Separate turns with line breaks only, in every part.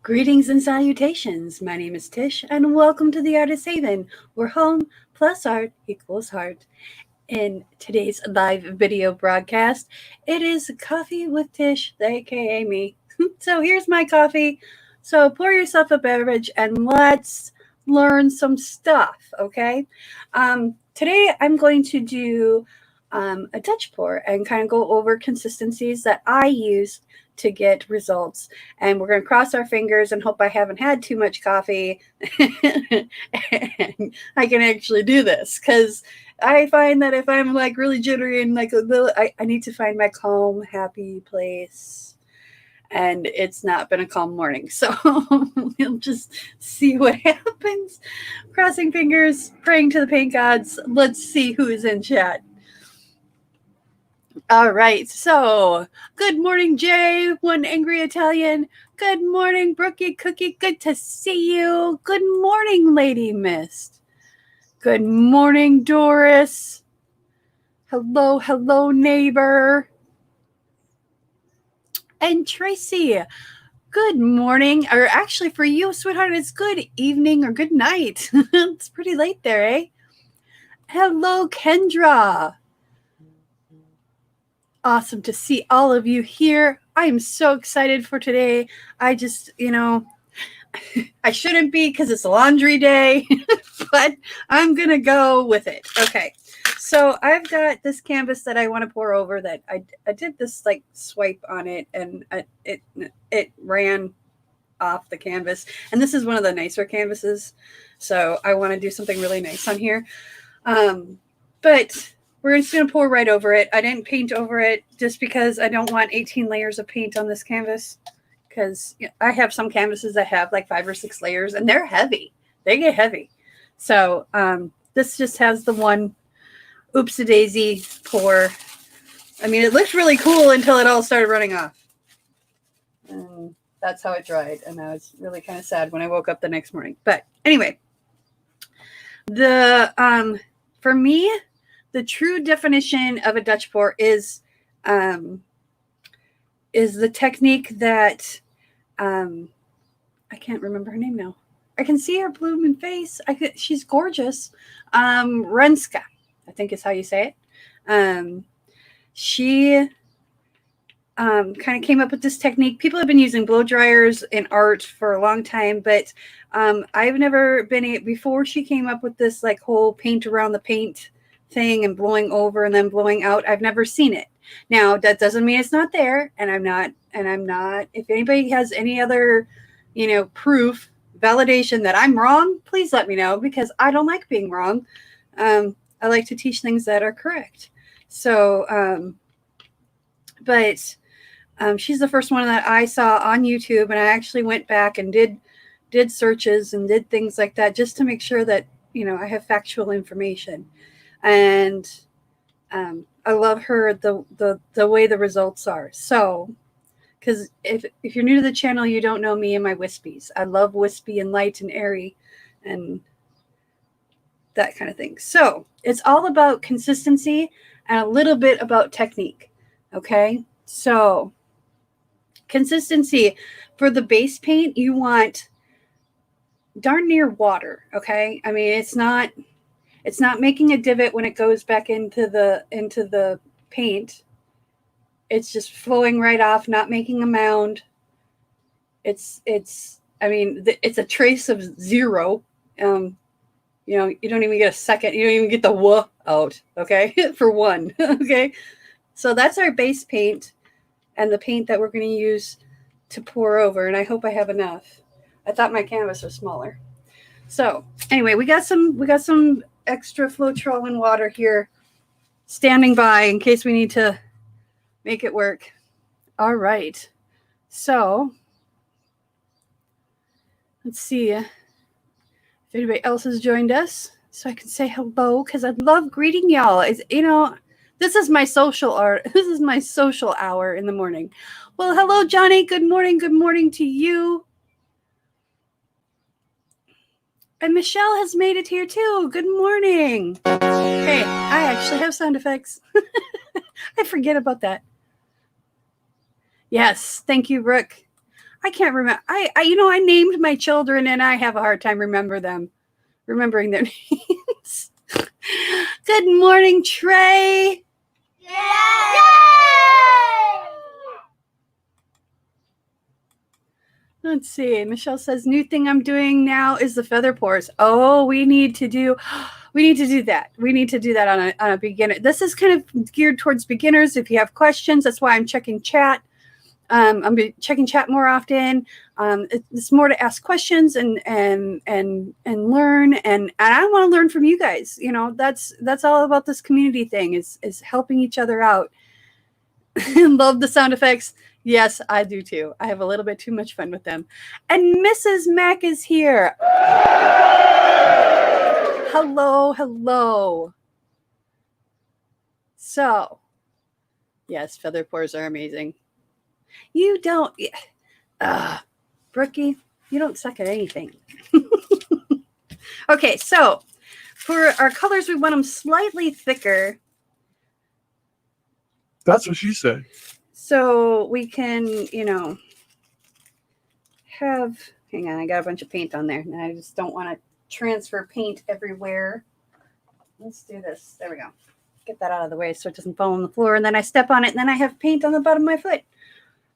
Greetings and salutations. My name is Tish, and welcome to the Artist Haven, where home plus art equals heart. In today's live video broadcast, it is Coffee with Tish, aka me. So here's my coffee. So pour yourself a beverage and let's learn some stuff, okay? Today I'm going to do a Dutch pour and kind of go over consistencies that I use to get results. And we're going to cross our fingers and hope I haven't had too much coffee and I can actually do this, because I find that if I'm like really jittery and like a little, I need to find my calm, happy place. And it's not been a calm morning. So we'll just see what happens. Crossing fingers, praying to the paint gods. Let's see who is in chat. All right. So good morning, Jay, one angry Italian. Good morning, Brookie Cookie. Good to see you. Good morning, Lady Mist. Good morning, Doris. Hello, hello, neighbor. And Tracy, good morning. Or actually, for you, sweetheart, it's good evening or good night. It's pretty late there, eh? Hello, Kendra. Awesome to see all of you here. I am so excited for today. I just, I shouldn't be because it's laundry day, but I'm going to go with it. Okay. So I've got this canvas that I want to pour over that I did this like swipe on it and it ran off the canvas. And this is one of the nicer canvases. So I want to do something really nice on here. But we're just going to pour right over it. I didn't paint over it just because I don't want 18 layers of paint on this canvas, because I have some canvases that have like 5 or 6 layers and they're heavy. They get heavy. So this just has the one oopsie-daisy pour. I mean, it looked really cool until it all started running off. And that's how it dried. And I was really kind of sad when I woke up the next morning. But anyway, for me, the true definition of a Dutch pour is the technique that I can't remember her name now. I can see her blooming face. She's gorgeous. Renska, I think is how you say it. She kind of came up with this technique. People have been using blow dryers in art for a long time, but I've never been before she came up with this like whole paint around the paint thing and blowing over and then blowing out. I've never seen it. Now that doesn't mean it's not there, and I'm not if anybody has any other proof, validation that I'm wrong, please let me know, because I don't like being wrong. I like to teach things that are correct. So but she's the first one that I saw on YouTube, and I actually went back and did searches and did things like that just to make sure that I have factual information. And I love her the way the results are. So, because if you're new to the channel, you don't know me and my wispies. I love wispy and light and airy and that kind of thing. So it's all about consistency and a little bit about technique. Okay, so consistency for the base paint, you want darn near water. Okay, I mean it's not making a divot when it goes back into the paint. It's just flowing right off, not making a mound. It's a trace of zero. You don't even get a second. You don't even get the "wuh" out. Okay, for one. Okay, so that's our base paint and the paint that we're going to use to pour over. And I hope I have enough. I thought my canvas was smaller. So anyway, we got some extra Floetrol and water here standing by in case we need to make it work. All right. So let's see if anybody else has joined us so I can say hello, because I love greeting y'all. This is my social art. This is my social hour in the morning. Well, hello, Johnny. Good morning. Good morning to you. And Michelle has made it here too. Good morning. Hey, I actually have sound effects. I forget about that. Yes, thank you, Brooke. I can't remember. I named my children and I have a hard time remembering their names. Good morning, Trey.
Yay!
Let's see. Michelle says, new thing I'm doing now is the feather pours. Oh, we need to do that. We need to do that on a beginner. This is kind of geared towards beginners. If you have questions, that's why I'm checking chat. I'm checking chat more often. It's more to ask questions and learn. And I want to learn from you guys. You know, that's all about this community thing is helping each other out. Love the sound effects. Yes, I do too. I have a little bit too much fun with them. And Mrs. Mack is here. Hello, hello. So, yes, feather pours are amazing. You don't, Brookie, you don't suck at anything. Okay, so for our colors, we want them slightly thicker.
That's what she said.
So we can, have, hang on, I got a bunch of paint on there, and I just don't want to transfer paint everywhere. Let's do this. There we go. Get that out of the way so it doesn't fall on the floor, and then I step on it, and then I have paint on the bottom of my foot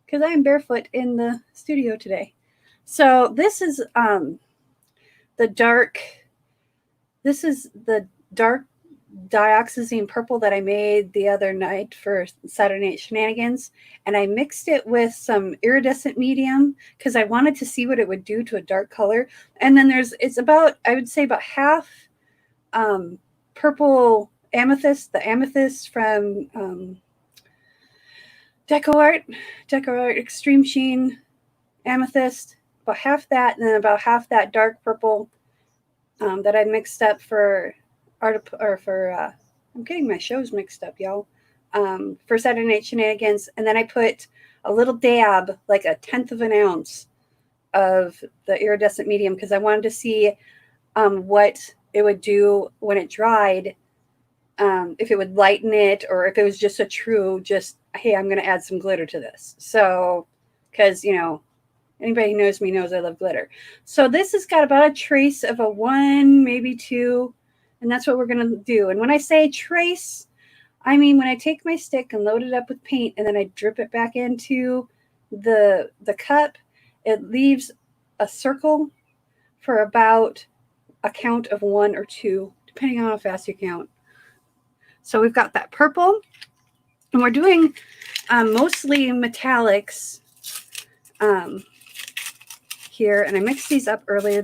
because I am barefoot in the studio today. So this is the dark dioxazine purple that I made the other night for Saturday Night Shenanigans, and I mixed it with some iridescent medium because I wanted to see what it would do to a dark color. And then it's about, I would say, about half purple amethyst, the amethyst from Deco Art Extreme Sheen amethyst, about half that, and then about half that dark purple that I mixed up for I'm getting my shows mixed up, y'all. For Saturday Night Shenanigans, and then I put a little dab, like 1/10 of an ounce, of the iridescent medium because I wanted to see what it would do when it dried, if it would lighten it or if it was just hey, I'm going to add some glitter to this. So, because anybody who knows me knows I love glitter. So this has got about a trace of a 1, maybe 2. And that's what we're going to do. And when I say trace, I mean when I take my stick and load it up with paint and then I drip it back into the cup, it leaves a circle for about a count of 1 or 2, depending on how fast you count. So we've got that purple. And we're doing mostly metallics here. And I mixed these up earlier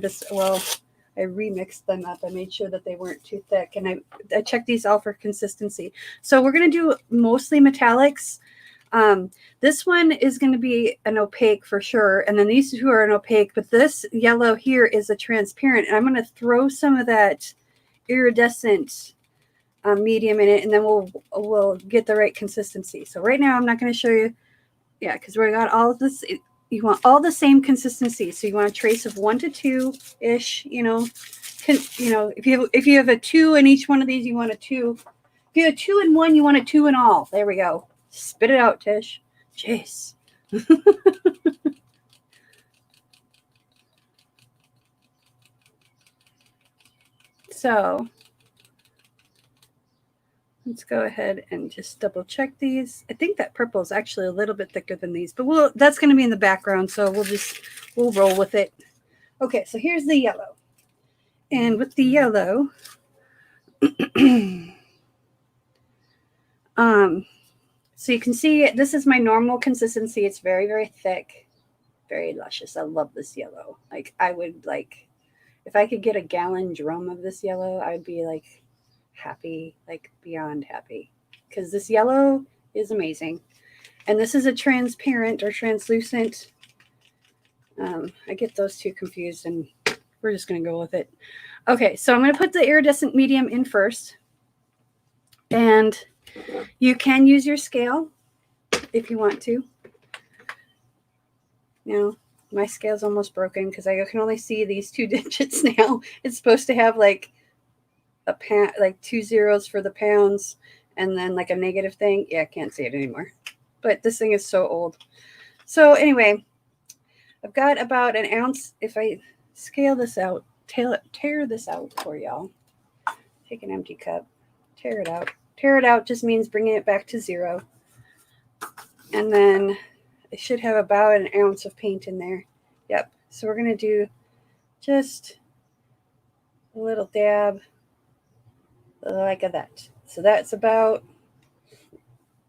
I remixed them up. I made sure that they weren't too thick, and I checked these all for consistency. So we're going to do mostly metallics. This one is going to be an opaque for sure, and then these two are an opaque, but this yellow here is a transparent, and I'm going to throw some of that iridescent medium in it, and then we'll get the right consistency. So right now I'm not going to show you, because we got all of this. You want all the same consistency. So you want a trace of 1 to 2-ish, if you have a 2 in each one of these, you want a 2. If you have a 2 in one, you want a 2 in all. There we go. Spit it out, Tish. Jeez. So let's go ahead and just double check these. I think that purple is actually a little bit thicker than these, but that's going to be in the background, so we'll roll with it. Okay, so here's the yellow. And with the yellow, so you can see this is my normal consistency. It's very, very thick, very luscious. I love this yellow. I would if I could get a gallon drum of this yellow, I'd be happy, beyond happy, because this yellow is amazing. And this is a transparent or translucent. I get those two confused, and we're just going to go with it. Okay, so I'm going to put the iridescent medium in first, and you can use your scale if you want to. Now, my scale's almost broken because I can only see these 2 digits now. It's supposed to have a pound, 2 zeros for the pounds, and then a negative thing. Yeah, I can't see it anymore. But this thing is so old. So anyway, I've got about an ounce. If I scale this out, tear this out for y'all. Take an empty cup, tear it out. Tear it out just means bringing it back to 0. And then I should have about an ounce of paint in there. Yep. So we're going to do just a little dab like that. So that's about,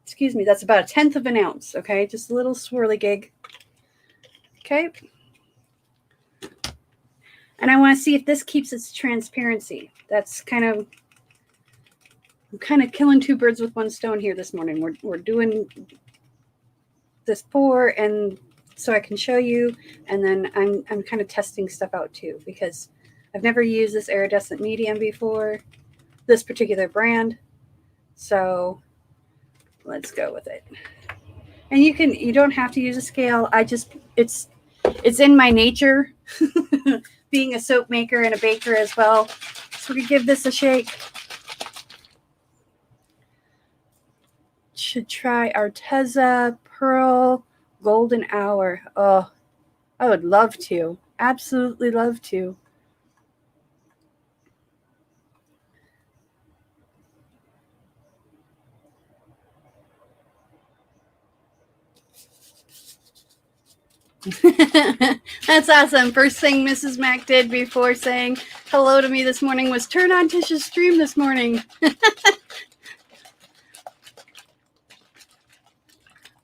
that's about 1/10 of an ounce. Okay. Just a little swirly gig. Okay. And I want to see if this keeps its transparency. That's I'm kind of killing 2 birds with 1 stone here this morning. We're doing this pour, and so I can show you, and then I'm kind of testing stuff out too, because I've never used this iridescent medium before, this particular brand. So let's go with it. And you don't have to use a scale. It's in my nature, being a soap maker and a baker as well. So we give this a shake. Should try Arteza Pearl Golden Hour. Oh, I would love to. Absolutely love to. That's awesome. First thing Mrs. Mac did before saying hello to me this morning was turn on Tish's stream this morning.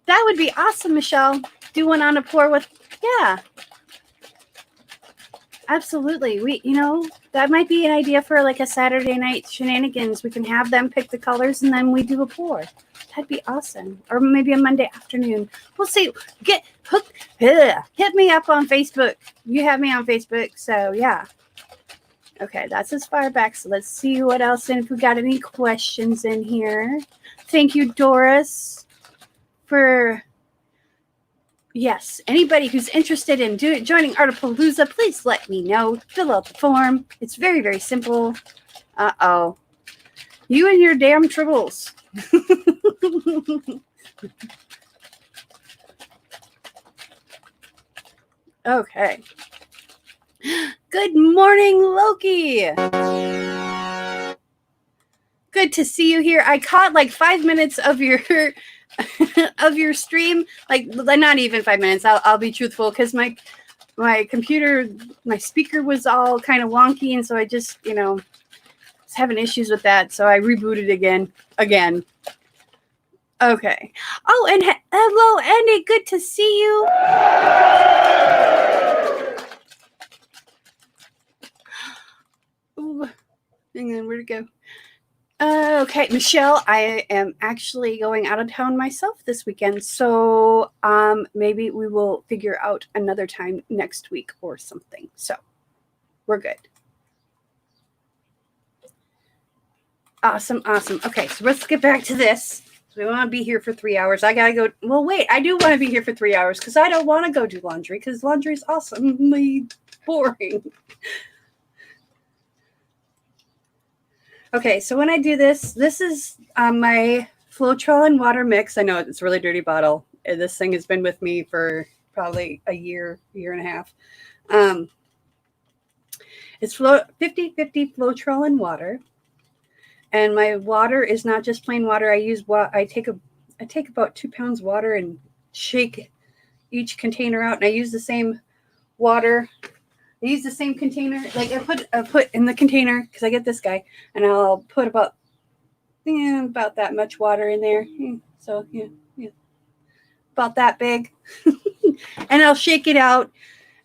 That would be awesome, Michelle. Do one on a pour with, yeah. Absolutely. That might be an idea for like a Saturday night shenanigans. We can have them pick the colors and then we do a pour. That'd be awesome. Or maybe a Monday afternoon. We'll see. Get hooked. Hit me up on Facebook. You have me on Facebook. So yeah. Okay, that's as far back. So let's see what else. And if we got any questions in here. Thank you, Doris, for... Yes, anybody who's interested in joining Artapalooza, please let me know. Fill out the form. It's very, very simple. Uh-oh. You and your damn tribbles. Okay. Good morning, Loki. Good to see you here. I caught like 5 minutes of your... of your stream, like not even 5 minutes. I'll be truthful, because my computer, my speaker was all kind of wonky, and so I just was having issues with that, so I rebooted again. Okay. Oh, and hello, Andy. Good to see you. Ooh, hang on, where'd it go? Okay, Michelle, I am actually going out of town myself this weekend, so maybe we will figure out another time next week or something. So we're good. Awesome. Okay, so let's get back to this. So we want to be here for 3 hours. I gotta go. Well, wait, I do want to be here for 3 hours because I don't want to go do laundry, because laundry is awesomely boring. Okay, so when I do this is my Floetrol and water mix. I know it's a really dirty bottle. This thing has been with me for probably a year and a half. It's 50-50 Floetrol and water. And my water is not just plain water. I take about 2 pounds water and shake each container out, and I use the same water. I use the same container. Like I put in the container, because I get this guy, and I'll put about that much water in there. So yeah, about that big, and I'll shake it out,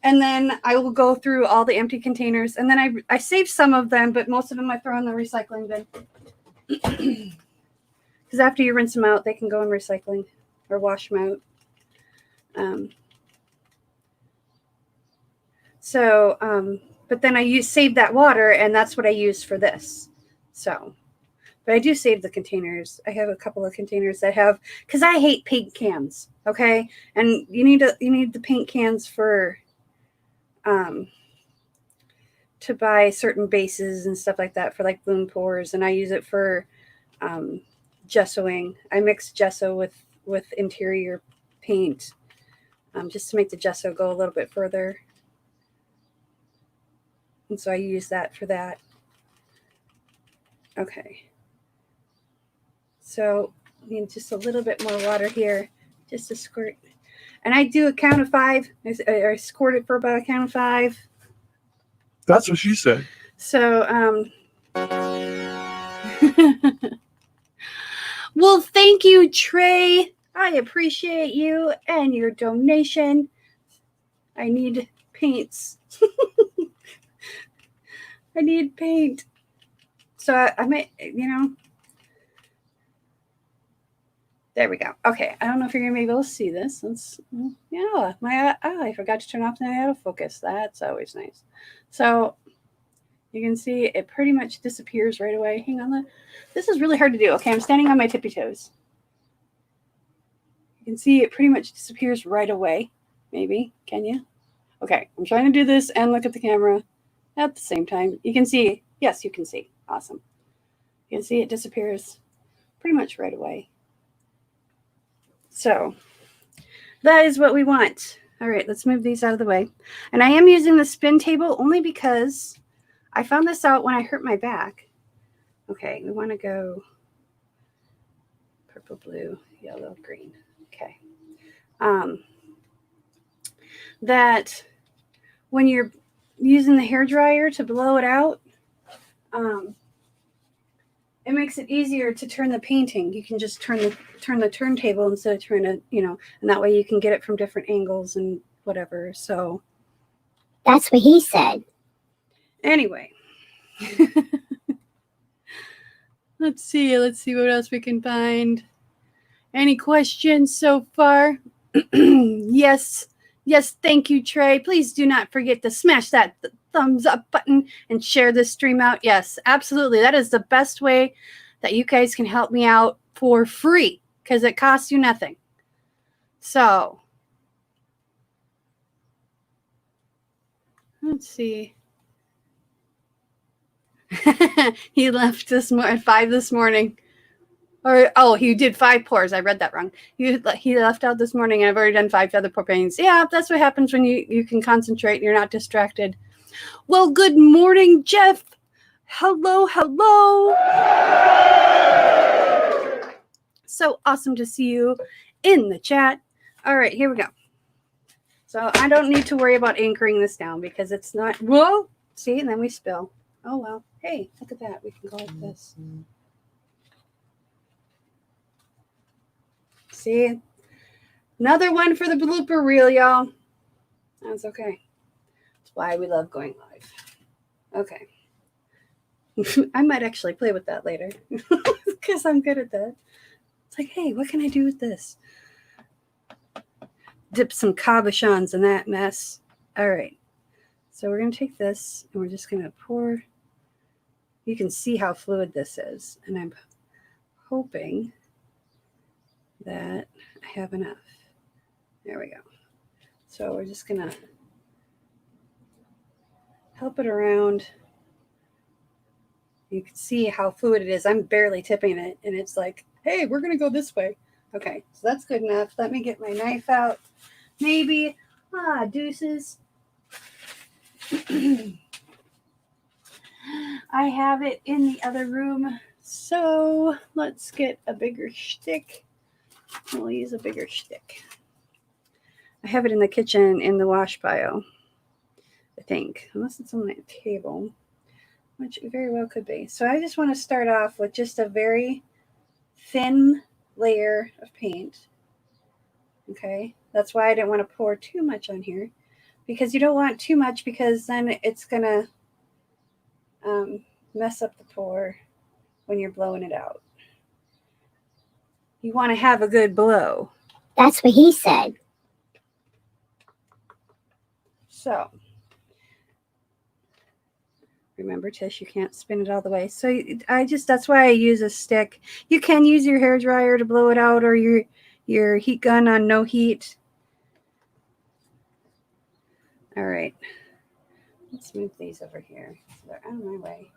and then I will go through all the empty containers, and then I save some of them, but most of them I throw in the recycling bin, because after you rinse them out, they can go in recycling or wash them out. But then I save that water, and that's what I use for this. So, but I do save the containers. I have a couple of containers that have, because I hate paint cans. Okay, and you need the paint cans for, to buy certain bases and stuff like that for like bloom pours, and I use it for, gessoing. I mix gesso with interior paint. just to make the gesso go a little bit further. And so I use that for that. Okay. So I need just a little bit more water here, just a squirt. And I do a count of 5. I squirt it for about a count of 5.
That's what she said.
So, well, thank you, Trey. I appreciate you and your donation. I need paints. I need paint. So I might, there we go. Okay, I don't know if you're going to be able to see this. Yeah, I forgot to turn off the autofocus. That's always nice. So you can see it pretty much disappears right away. Hang on. This is really hard to do. Okay, I'm standing on my tippy toes. You can see it pretty much disappears right away. Maybe. Can you? Okay, I'm trying to do this and look at the camera at the same time. You can see. Yes, you can see. Awesome. You can see it disappears pretty much right away. So that is what we want. All right, let's move these out of the way. And I am using the spin table only because I found this out when I hurt my back. Okay, we want to go purple, blue, yellow, green. Okay. That when you're using the hairdryer to blow it out, it makes it easier to turn the painting. You can just turn the turntable instead of trying to, and that way you can get it from different angles and whatever. So
that's what he said.
Anyway. Let's see what else we can find. Any questions so far? Yes, thank you, Trey. Please do not forget to smash that thumbs up button and share this stream out. Yes, absolutely. That is the best way that you guys can help me out for free because it costs you nothing. So, let's see. He left at 5 this morning. He did 5 pours. I read that wrong. He left out this morning. I've already done 5 other pour paintings. Yeah, that's what happens when you can concentrate and you're not distracted. Well, good morning, Jeff. Hello. So awesome to see you in the chat. All right, here we go. So I don't need to worry about anchoring this down because it's not. Whoa, see, and then we spill. Oh, well. Hey, look at that. We can go like this. See? Another one for the blooper reel, y'all. That's okay. That's why we love going live. Okay. I might actually play with that later because I'm good at that. It's like, hey, what can I do with this? Dip some cabochons in that mess. All right. So we're going to take this and we're just going to pour. You can see how fluid this is. And I'm hoping that I have enough. There we go. So we're just going to help it around. You can see how fluid it is. I'm barely tipping it. And it's like, hey, we're going to go this way. Okay, so that's good enough. Let me get my knife out. Maybe. Deuces. I have it in the other room. So let's get a bigger stick. We'll use a bigger stick. I have it in the kitchen in the wash pile, I think. Unless it's on my table, which it very well could be. So I just want to start off with just a very thin layer of paint. Okay, that's why I didn't want to pour too much on here, because you don't want too much because then it's gonna mess up the pour when you're blowing it out. You want to have a good blow.
That's what he said.
So remember, Tish, you can't spin it all the way. So that's why I use a stick. You can use your hair dryer to blow it out, or your heat gun on no heat. All right. Let's move these over here so they're out of my way.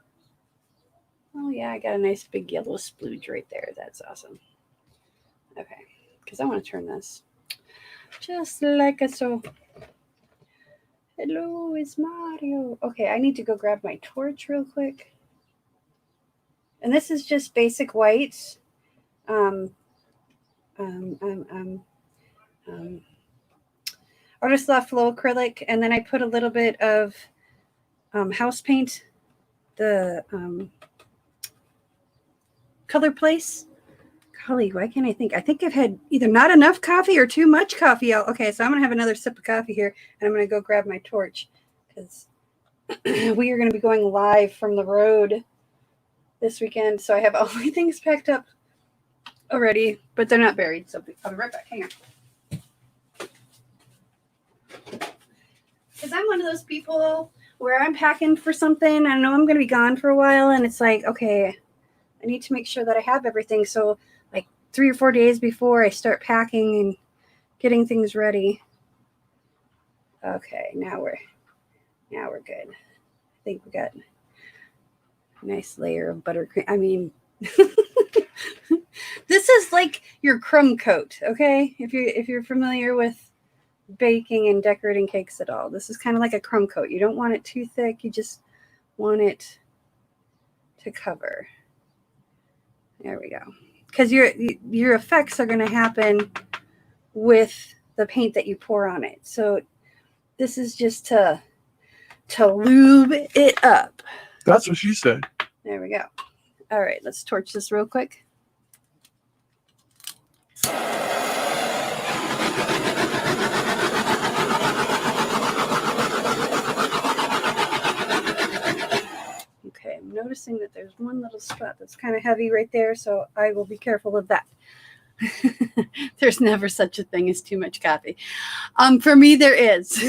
Oh yeah, I got a nice big yellow splooge right there. That's awesome. Okay, because I want to turn this. Just like a so. Hello, it's Mario. Okay, I need to go grab my torch real quick. And this is just basic white. Um, um, um, um, Artist Loft Flow acrylic, and then I put a little bit of house paint, the Color Place. Golly, why can't I think? I think I've had either not enough coffee or too much coffee out. Okay, so I'm going to have another sip of coffee here, and I'm going to go grab my torch because we are going to be going live from the road this weekend. So I have all my things packed up already, but they're not buried. So I'll be right back. Hang on. Because I'm one of those people where I'm packing for something. I know I'm going to be gone for a while, and it's like, okay, I need to make sure that I have everything. So like 3 or 4 days before I start packing and getting things ready. Okay, now we're good. I think we got a nice layer of buttercream. I mean, this is like your crumb coat, okay? If you're familiar with baking and decorating cakes at all, this is kind of like a crumb coat. You don't want it too thick. You just want it to cover. There we go. Because your effects are going to happen with the paint that you pour on it. So this is just to lube it up.
That's what she said.
There we go. All right, let's torch this real quick. Okay, I'm noticing that there's one little spot that's kind of heavy right there, so I will be careful of that. There's never such a thing as too much coffee. For me, there is.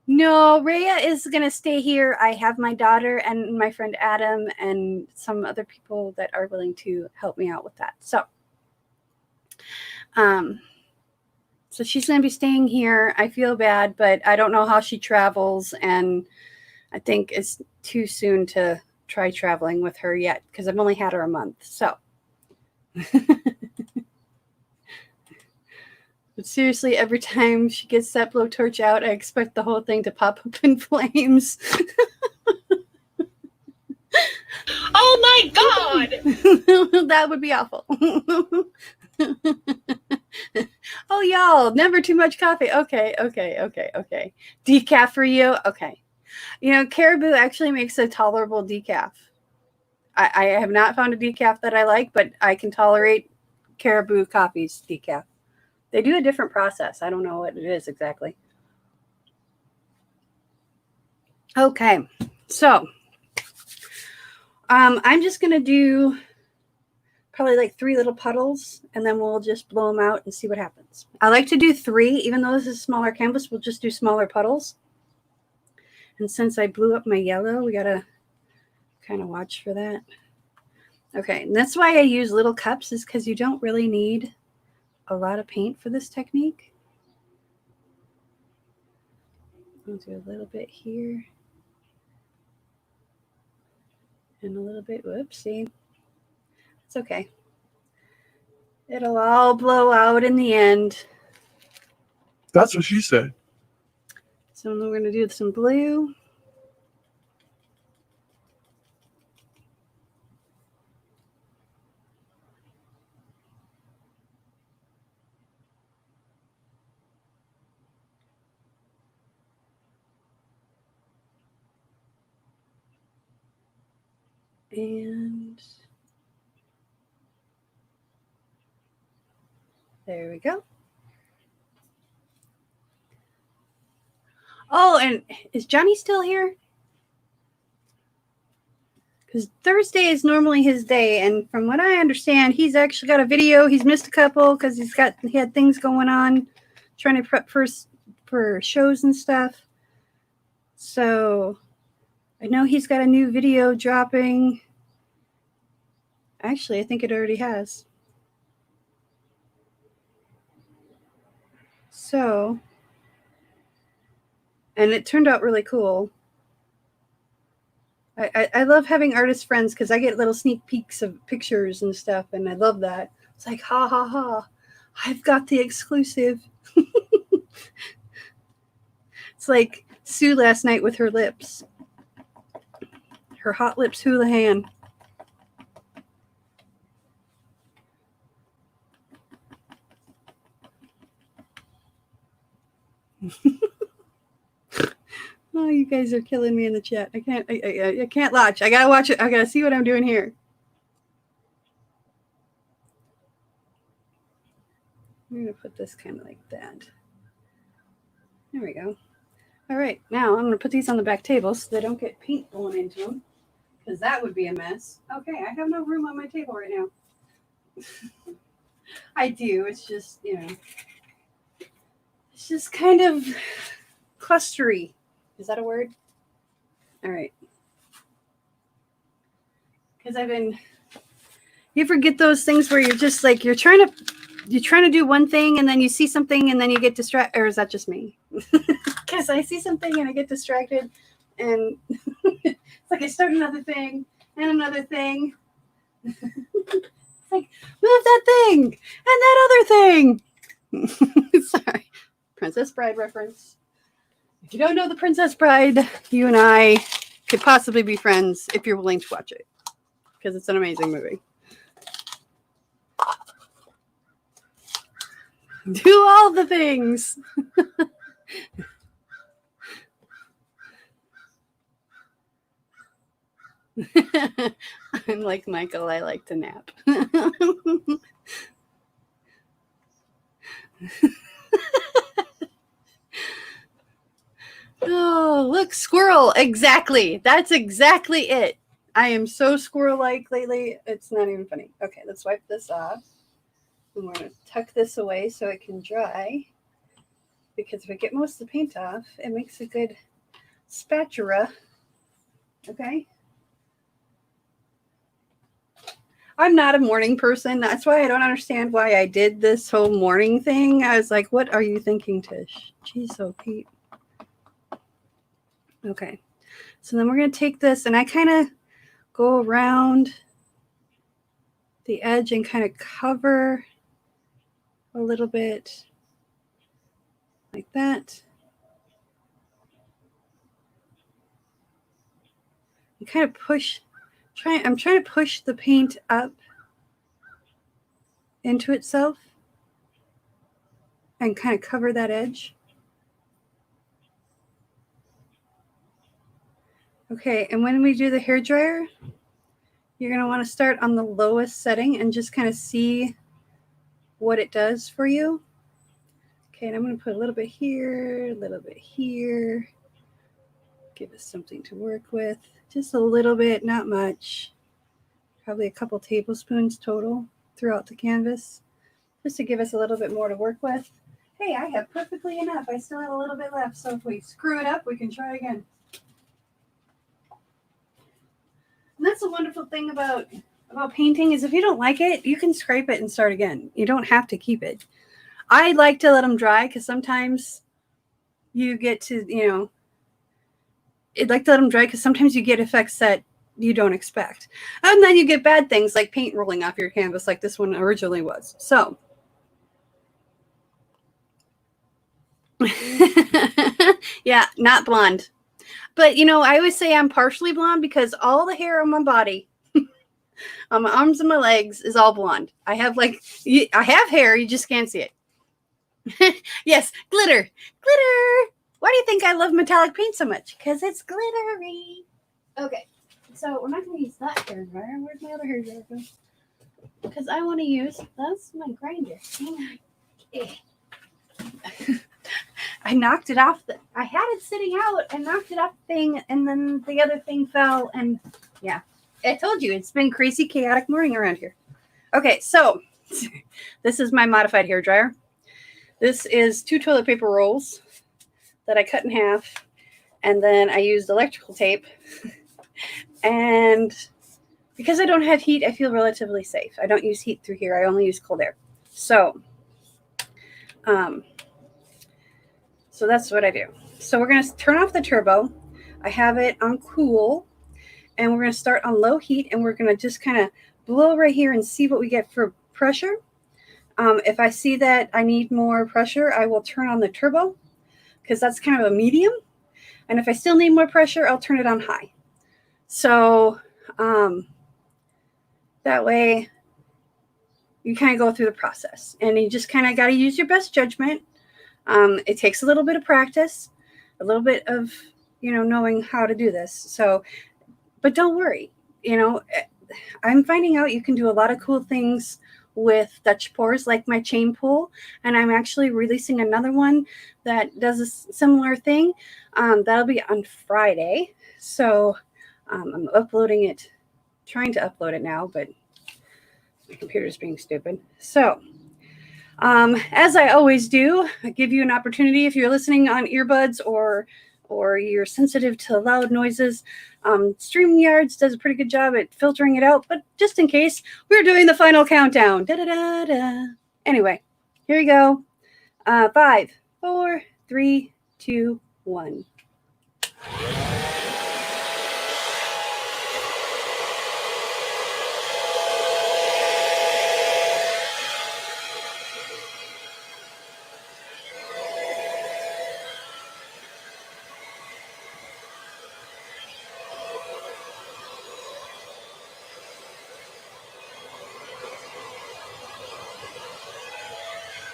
No, Rhea is going to stay here. I have my daughter and my friend Adam and some other people that are willing to help me out with that. So she's going to be staying here. I feel bad, but I don't know how she travels, and I think it's too soon to try traveling with her yet because I've only had her a month. So but seriously, every time she gets that blowtorch out, I expect the whole thing to pop up in flames.
Oh my God!
That would be awful. Oh, y'all, never too much coffee. Okay. Decaf for you? Okay. You know, Caribou actually makes a tolerable decaf. I have not found a decaf that I like, but I can tolerate Caribou Coffee's decaf. They do a different process. I don't know what it is exactly. Okay, so I'm just going to do probably like 3 little puddles, and then we'll just blow them out and see what happens. I like to do 3, even though this is a smaller canvas, we'll just do smaller puddles. And since I blew up my yellow, we got to kind of watch for that. Okay, and that's why I use little cups, is because you don't really need a lot of paint for this technique. I'll do a little bit here. And a little bit, whoopsie. It's okay. It'll all blow out in the end.
That's what she said.
So we're going to do some blue. And there we go. Oh, and is Johnny still here? Because Thursday is normally his day, and from what I understand, he's actually got a video. He's missed a couple because he had things going on, trying to prep for shows and stuff. So I know he's got a new video dropping. Actually, I think it already has. So, and it turned out really cool. I love having artist friends because I get little sneak peeks of pictures and stuff, and I love that. It's like, ha, ha, ha. I've got the exclusive. It's like Sue last night with her lips. Her hot lips Houlihan. Oh, you guys are killing me in the chat. I can't watch. I gotta watch it. I gotta see what I'm doing here. I'm gonna put this kind of like that. There we go. All right, now I'm gonna put these on the back table so they don't get paint blown into them, because that would be a mess. Okay, I have no room on my table right now. I do. It's just, you know, it's just kind of clustery. Is that a word? All right. Because you ever get those things where you're just like, you're trying to do one thing and then you see something and then you get distracted, or is that just me? Because I see something and I get distracted and it's like I start another thing and another thing. It's like, move that thing and that other thing. Sorry. Princess Bride reference. If you don't know the Princess Bride, you and I could possibly be friends if you're willing to watch it, because it's an amazing movie. Do all the things. I'm like Michael, I like to nap. Oh, look, squirrel. Exactly. That's exactly it. I am so squirrel-like lately. It's not even funny. Okay, let's wipe this off. And we're going to tuck this away so it can dry. Because if I get most of the paint off, it makes a good spatula. Okay. I'm not a morning person. That's why I don't understand why I did this whole morning thing. I was like, what are you thinking, Tish? Jeez, oh, Pete. Okay, so then we're going to take this, and I kind of go around the edge and kind of cover a little bit like that. And kind of push, I'm trying to push the paint up into itself and kind of cover that edge. Okay, and when we do the hair dryer, you're going to want to start on the lowest setting and just kind of see what it does for you. Okay, and I'm going to put a little bit here, a little bit here. Give us something to work with. Just a little bit, not much. Probably a couple tablespoons total throughout the canvas, just to give us a little bit more to work with. Hey, I have perfectly enough. I still have a little bit left, so if we screw it up, we can try again. And that's the wonderful thing about painting, is if you don't like it, you can scrape it and start again. You don't have to keep it. I like to let them dry, because sometimes you get to, you know, I'd like to let them dry because sometimes you get effects that you don't expect. And then you get bad things like paint rolling off your canvas like this one originally was. So. Yeah, not blonde. But, you know, I always say I'm partially blonde because all the hair on my body, on my arms and my legs, is all blonde. I have hair, you just can't see it. Yes, glitter. Glitter. Why do you think I love metallic paint so much? Because it's glittery. Okay, so we're not going to use that hair dryer. Where's my other hair dryer go? Because I want to use, that's my grinder. I knocked it off. I had it sitting out and knocked it off the thing, and then the other thing fell, and yeah. I told you, it's been crazy, chaotic morning around here. Okay, so this is my modified hair dryer. This is 2 toilet paper rolls that I cut in half, and then I used electrical tape. And because I don't have heat, I feel relatively safe. I don't use heat through here. I only use cold air. So that's what I do. So we're going to turn off the turbo. I have it on cool, and we're going to start on low heat, and we're going to just kind of blow right here and see what we get for pressure. If I see that I need more pressure, I will turn on the turbo because that's kind of a medium. And if I still need more pressure, I'll turn it on high. So that way you kind of go through the process, and you just kind of got to use your best judgment. It takes a little bit of practice, a little bit of, knowing how to do this. So, but don't worry, I'm finding out you can do a lot of cool things with Dutch pours, like my chain pool, and I'm actually releasing another one that does a similar thing. That'll be on Friday. So I'm uploading it, trying to upload it now, but my computer's being stupid. So as I always do, I give you an opportunity if you're listening on earbuds or you're sensitive to loud noises. StreamYards does a pretty good job at filtering it out, but just in case, we're doing the final countdown. Da, da, da, da. Anyway, here we go. 5, 4, 3, 2, 1.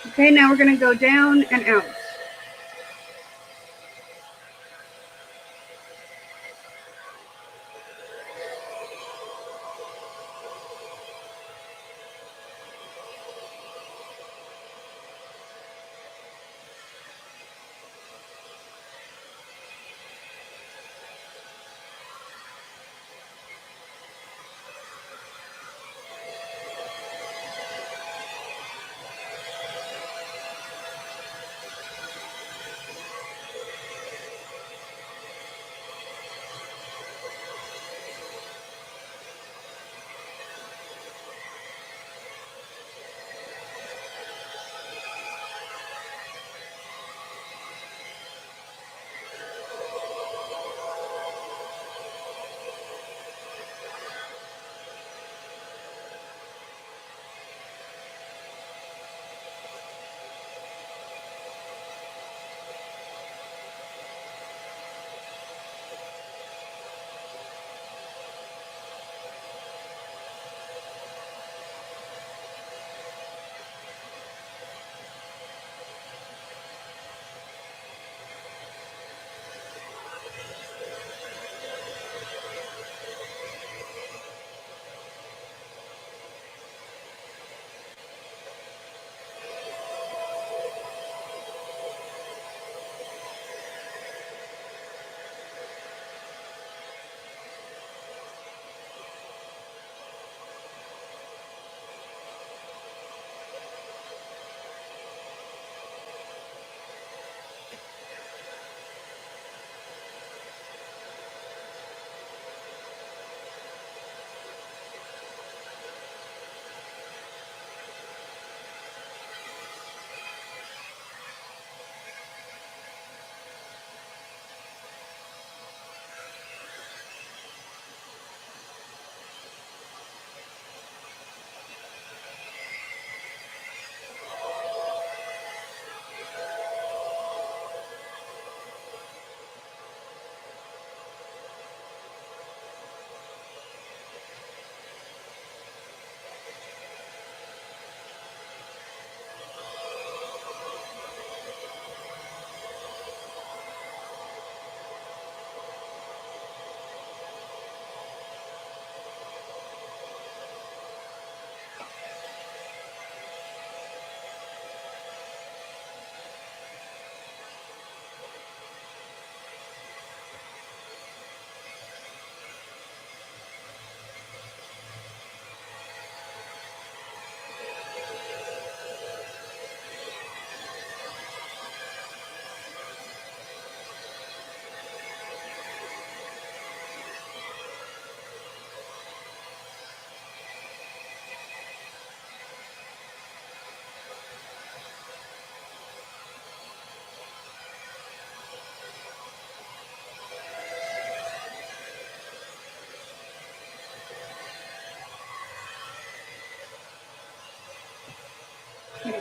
Okay, now we're going to go down and out.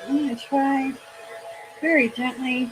I'm going to try very gently.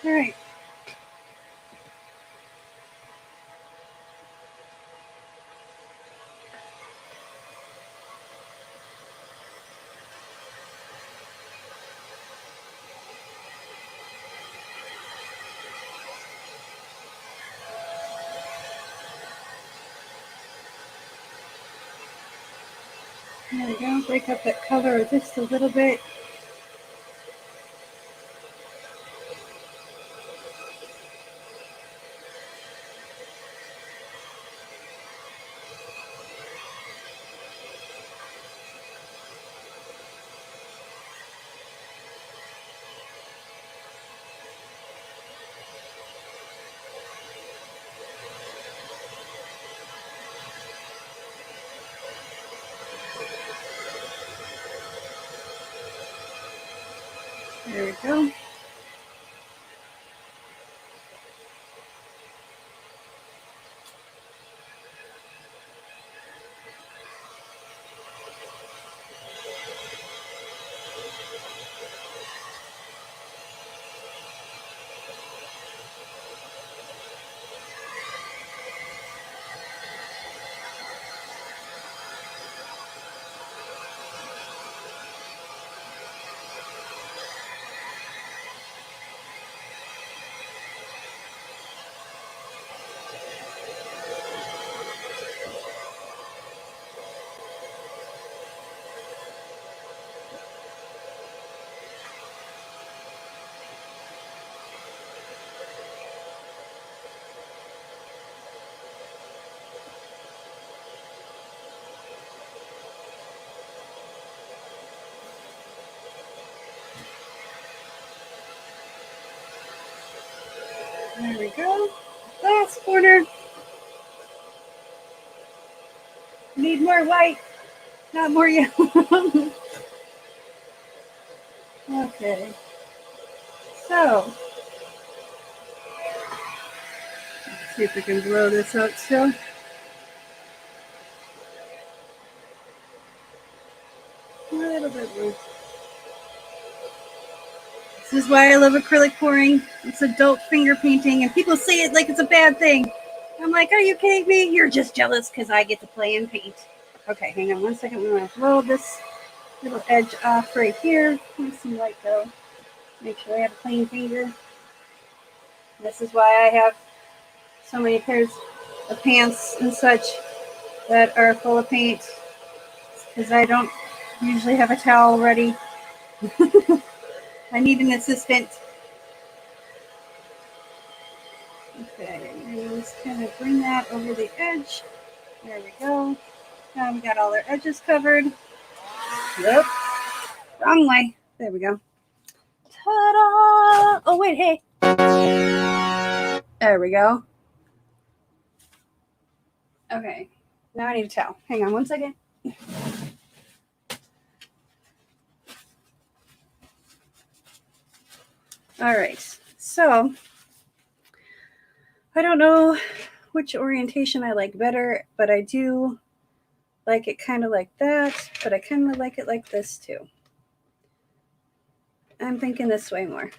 All right. There we go. Break up that color just a little bit. There we go. There we go. Last corner. Need more white, not more yellow. Okay. So, let's see if we can blow this out still. A little bit more. This is why I love acrylic pouring. It's adult finger painting, and people say it like it's a bad thing. I'm like, are you kidding me? You're just jealous because I get to play and paint. Okay, hang on 1 second. We want to blow this little edge off right here. Let some light go. Make sure I have a clean finger. This is why I have so many pairs of pants and such that are full of paint, because I don't usually have a towel ready. I need an assistant. Okay, just kind of bring that over the edge. There we go. Now we got all our edges covered. Yep. Wrong way. There we go. Ta-da! Oh, wait, hey. There we go. Okay. Now I need a towel. Hang on 1 second. All right. So, I don't know which orientation I like better, but I do like it kind of like that, but I kind of like it like this too. I'm thinking this way more.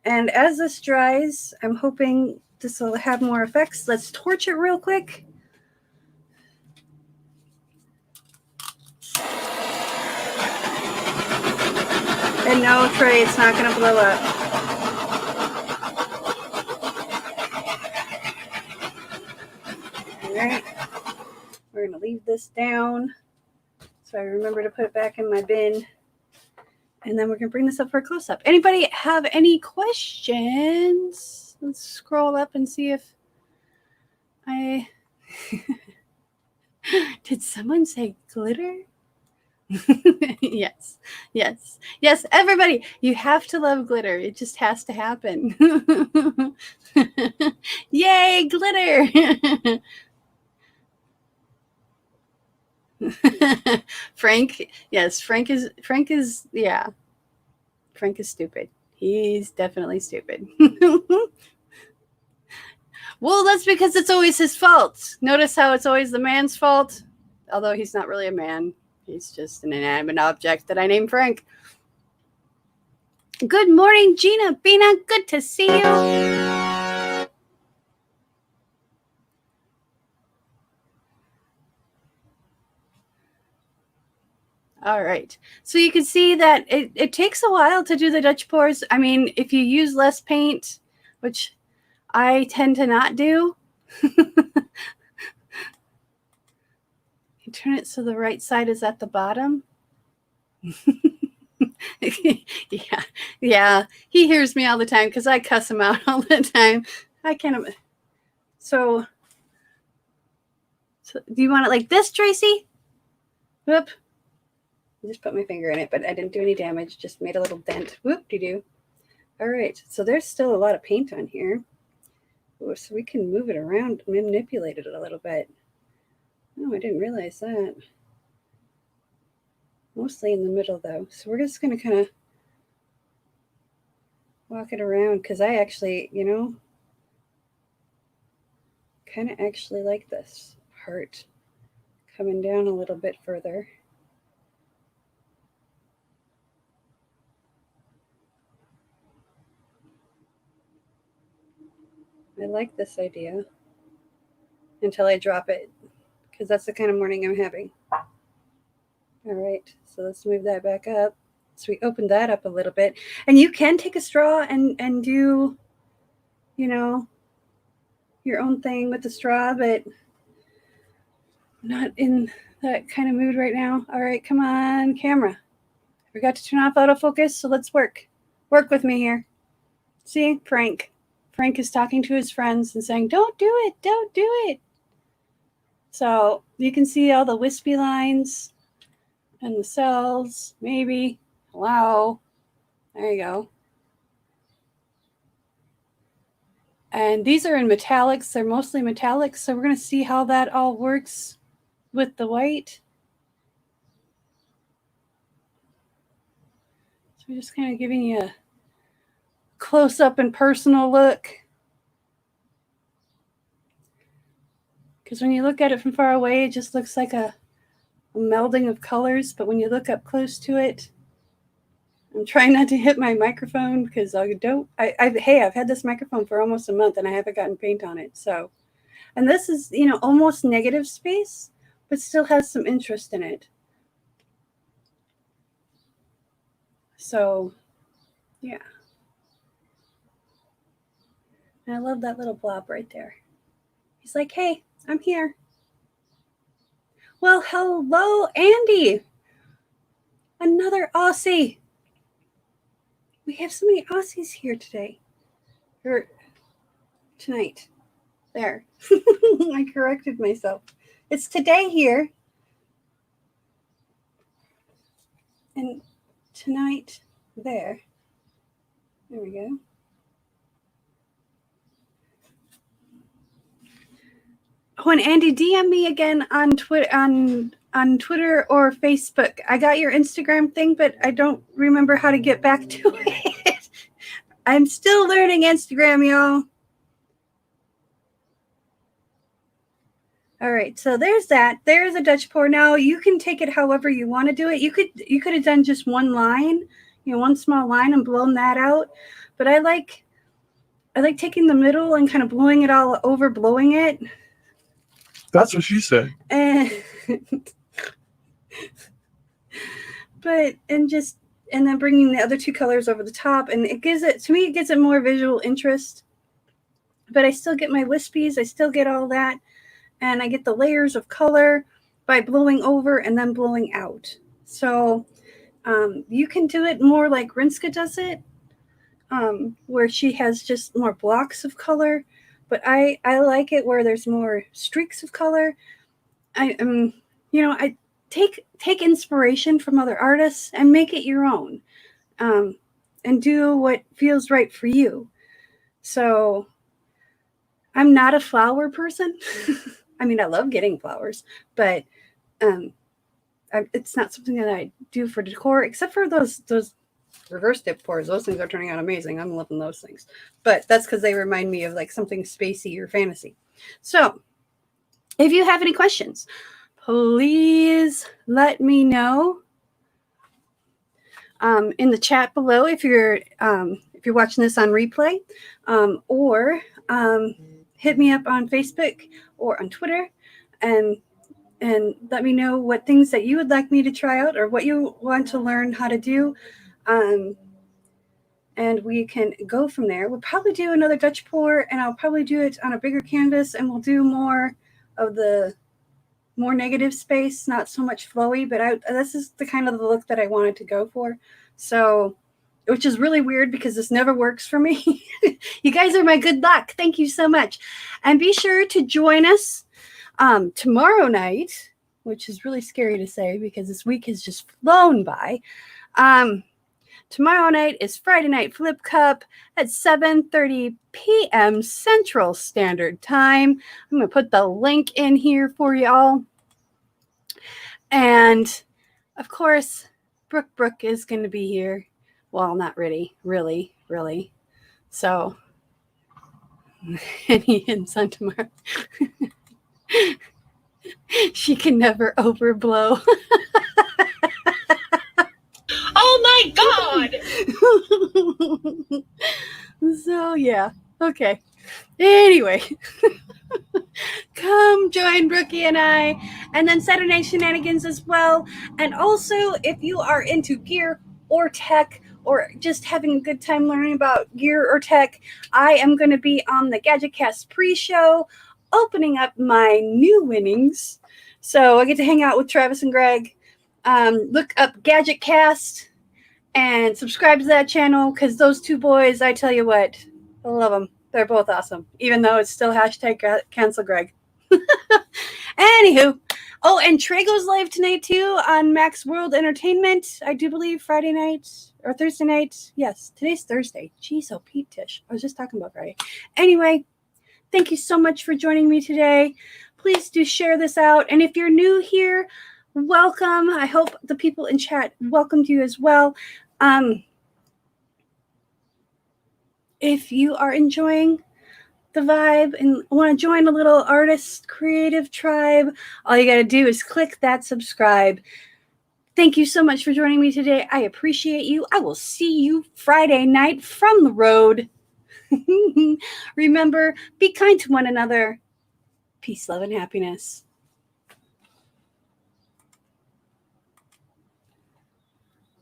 And as this dries, I'm hoping this will have more effects. Let's torch it real quick. And no, Trey, it's not going to blow up. All right. We're going to leave this down so I remember to put it back in my bin. And then we're going to bring this up for a close-up. Anybody have any questions? Let's scroll up and see if I... Did someone say glitter? Yes, yes, yes. Everybody, you have to love glitter. It just has to happen. Yay, glitter! Frank, yes, Frank is, yeah. Frank is stupid. He's definitely stupid. Well, that's because it's always his fault. Notice how it's always the man's fault? Although he's not really a man. He's just an inanimate object that I named Frank. Good morning, Gina. Bina, good to see you. All right. So you can see that it takes a while to do the Dutch pours. I mean, if you use less paint, which I tend to not do, you turn it so the right side is at the bottom. Yeah. He hears me all the time because I cuss him out all the time. I can't. So do you want it like this, Tracy? Whoop. I just put my finger in it, but I didn't do any damage. Just made a little dent. Whoop-de-doo. All right. So there's still a lot of paint on here. Ooh, so we can move it around, manipulate it a little bit. Oh, I didn't realize that. Mostly in the middle, though. So we're just going to kind of walk it around because I actually, kind of actually like this part coming down a little bit further. I like this idea until I drop it because that's the kind of morning I'm having. All right, so let's move that back up. So we opened that up a little bit. And you can take a straw and do, your own thing with the straw, but I'm not in that kind of mood right now. All right, come on, camera. I forgot to turn off autofocus, so let's work. Work with me here. See, Frank. Frank is talking to his friends and saying, don't do it, don't do it. So you can see all the wispy lines and the cells, maybe. Wow. There you go. And these are in metallics. They're mostly metallics. So we're going to see how that all works with the white. So we're just kind of giving you a close-up and personal look. Because when you look at it from far away, it just looks like a melding of colors. But when you look up close to it, I'm trying not to hit my microphone because I've had this microphone for almost a month and I haven't gotten paint on it. So, and this is, almost negative space, but still has some interest in it. So, yeah. And I love that little blob right there. He's like, hey, I'm here. Well, hello, Andy. Another Aussie. We have so many Aussies here today. Or tonight. There. I corrected myself. It's today here. And tonight there. There we go. When Andy, DM me again on Twitter or Facebook. I got your Instagram thing, but I don't remember how to get back to it. I'm still learning Instagram, y'all. All right, so there's that. There's a Dutch pour. Now you can take it however you want to do it. You could have done just one line, one small line and blown that out. But I like taking the middle and kind of blowing it all over, blowing it.
That's what she said.
And then bringing the other two colors over the top, and it gives it more visual interest. But I still get my wispies, I still get all that, and I get the layers of color by blowing over and then blowing out. So You can do it more like Rinska does it, where she has just more blocks of color. But I like it where there's more streaks of color. I take inspiration from other artists and make it your own, and do what feels right for you. So I'm not a flower person. I mean, I love getting flowers, but it's not something that I do for decor, except for those reverse dip pours. Those things are turning out amazing. I'm loving those things. But that's because they remind me of like something spacey or fantasy. So if you have any questions, please let me know in the chat below if you're watching this on replay, or hit me up on Facebook or on Twitter and let me know what things that you would like me to try out or what you want to learn how to do. And we can go from there. We'll probably do another Dutch pour, and I'll probably do it on a bigger canvas, and we'll do more of the more negative space, not so much flowy, but this is the kind of the look that I wanted to go for. So, which is really weird because this never works for me. You guys are my good luck. Thank you so much. And be sure to join us tomorrow night, which is really scary to say because this week has just flown by. Tomorrow night is Friday Night Flip Cup at 7:30 p.m. Central Standard Time. I'm going to put the link in here for y'all. And, of course, Brooke is going to be here. Well, not really. So, any hints on tomorrow? She can never overblow.
Oh my God!
So, yeah. Okay. Anyway, come join Brookie and I, and then Saturday Night Shenanigans as well. And also, if you are into gear or tech, or just having a good time learning about gear or tech, I am going to be on the GadgetCast pre-show, opening up my new winnings. So I get to hang out with Travis and Greg. Look up GadgetCast and subscribe to that channel, because those two boys, I tell you what, I love them. They're both awesome, even though it's still hashtag cancel Greg. Anywho, oh, and Trago's live tonight too on Max World Entertainment. I do believe Friday night or Thursday night. Yes, today's Thursday. Jeez, oh, Pete Tish. I was just talking about Friday. Anyway, thank you so much for joining me today. Please do share this out. And if you're new here, welcome. I hope the people in chat welcomed you as well. If you are enjoying the vibe and want to join a little artist creative tribe, all you got to do is click that subscribe. Thank you so much for joining me today. I appreciate you. I will see you Friday night from the road. Remember, be kind to one another. Peace, love, and happiness.